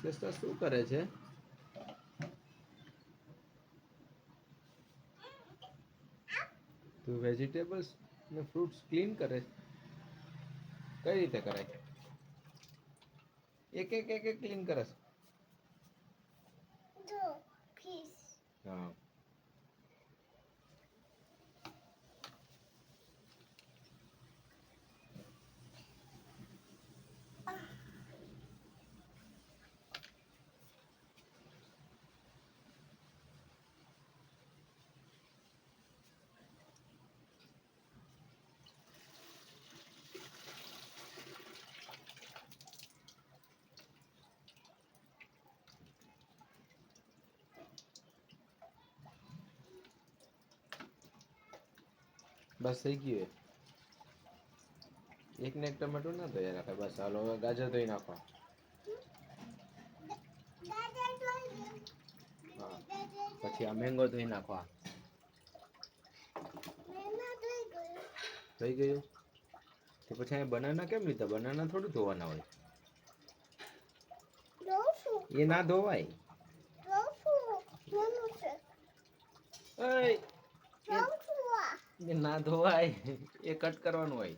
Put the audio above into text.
ચેસ્ટા શું કરે છે? તું વેજીટેબલ્સ ને ફ્રૂટ્સ ક્લીન કરે? કઈ રીતે કરાય? એક એક એક એક ક્લીન કરસ. હા. બસ થઈ ગયું. એક ને એક ટમેટો ના ધોયા નખાય. બસ હાલો હવે ગાજર ધોઈ નાખો. હા. પછી આ મેંગો ધોઈ નાખવા. થઈ ગયું. તો પછી અહીંયા બનાના કેમ લીધા? બનાના થોડું ધોવાના હોય. એ ના ધોવાય. ઓય એ ના ધોવાય. એ કટ કરવાનું હોય.